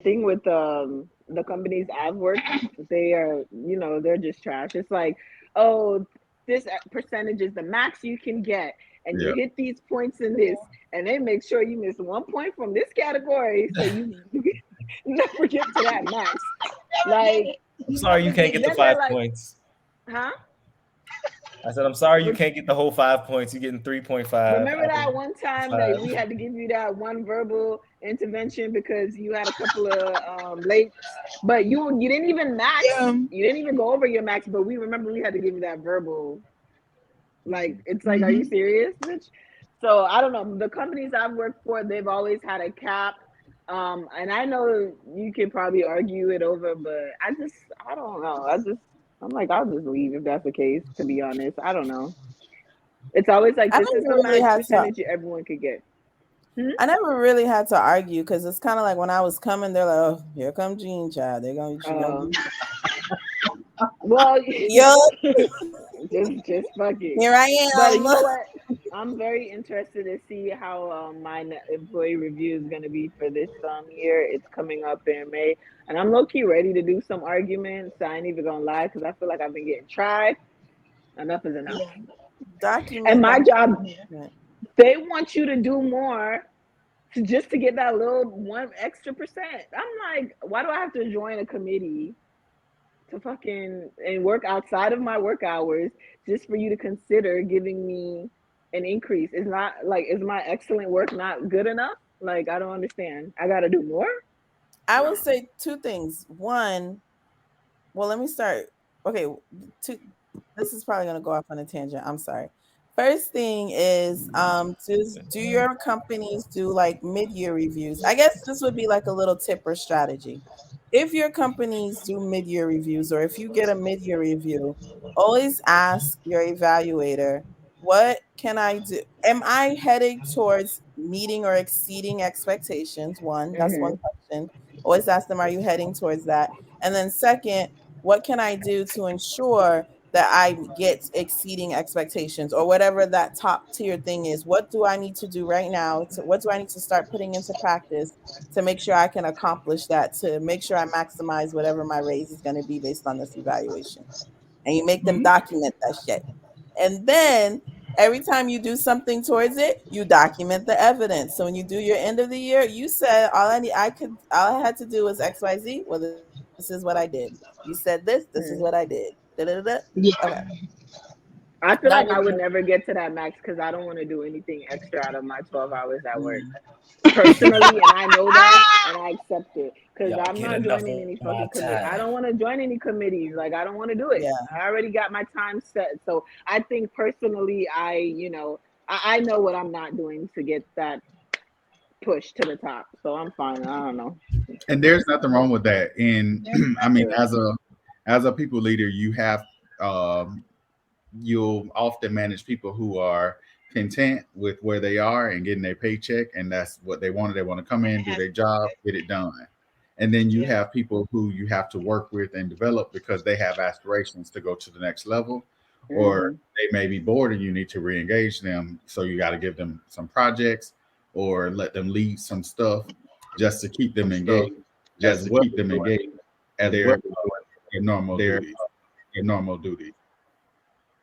thing with the companies I've worked, they are, they're just trash. It's like, oh, this percentage is the max you can get, and you Yeah. hit these points in this, and they make sure you miss 1 point from this category, so you never get to that max. Like, I'm sorry you can't get the then they're five like, points. huh? I said, I'm sorry you can't get the whole 5 points. You're getting 3.5. Remember that one time that we had to give you that one verbal intervention because you had a couple of late, but you didn't even max. Yeah. You didn't even go over your max, but we remember we had to give you that verbal. Like, it's like, are you Mhm. serious, bitch? So I don't know. The companies I've worked for, they've always had a cap. And I know you can probably argue it over, but I don't know. I'm like, I'll just leave if that's the case, to be honest. I don't know. It's always like, I this is never the really max had to. percentage everyone could get. I never really had to argue because it's kind of like when I was coming, they're like, "Oh, here come Jean Child. She gonna Um, be well, yo, just fuck it. here I But am." you know what? I'm very interested to see how my employee review is going to be for this year. It's coming up in May, and I'm low key ready to do some arguments. I ain't even gonna lie because I feel like I've been getting tried. Enough is enough. Yeah. And Document my that. job, Yeah. they want you to do more just to get that little 1 extra percent. I'm like, why do I have to join a committee to fucking and work outside of my work hours just for you to consider giving me an increase? It's not like, is my excellent work not good enough? Like, I don't understand. I gotta do more. I will say two things. One, well, let me start. Okay, two. This is probably gonna go off on a tangent. I'm sorry. First thing is, do your companies do like mid-year reviews? I guess this would be like a little tip or strategy. If your companies do mid-year reviews, or if you get a mid-year review, always ask your evaluator, what can I do? Am I heading towards meeting or exceeding expectations? That's one Mm-hmm. question. Always ask them, are you heading towards that? And then second, what can I do to ensure that I get exceeding expectations or whatever that top tier thing is? What do I need to do right now? What do I need to start putting into practice to make sure I can accomplish that, to make sure I maximize whatever my raise is going to be based on this evaluation? And you make them Mhm. document that shit. And then every time you do something towards it, you document the evidence. So when you do your end of the year, you said all I had to do was XYZ. Well, this is what I did. You said this is what I did. Da-da-da-da. Yeah. Okay. I feel That like would I be would never get to that max because I don't want to do anything extra out of my 12 hours at work mm. personally, and I know that, and I accept it because Y'all I'm get not enough joining of any my fucking committee. I time. don't want to join any committees. Like, I don't want to do it. Yeah. I already got my time set. So I think personally, I know what I'm not doing to get that push to the top. So I'm fine. I don't know. And there's nothing wrong with that. And There's I mean, Yeah. as a people leader, um, you'll often manage people who are content with where they are and getting their paycheck, and that's what they want. They want to come in, do their job, get it done. And then you Yeah. have people who you have to work with and develop because they have aspirations to go to the next level, or Hmm. they may be bored and you need to re-engage them. So you got to give them some projects or let them lead some stuff just to keep them engaged, as well as doing Hmm. their normal duties. Their normal duties.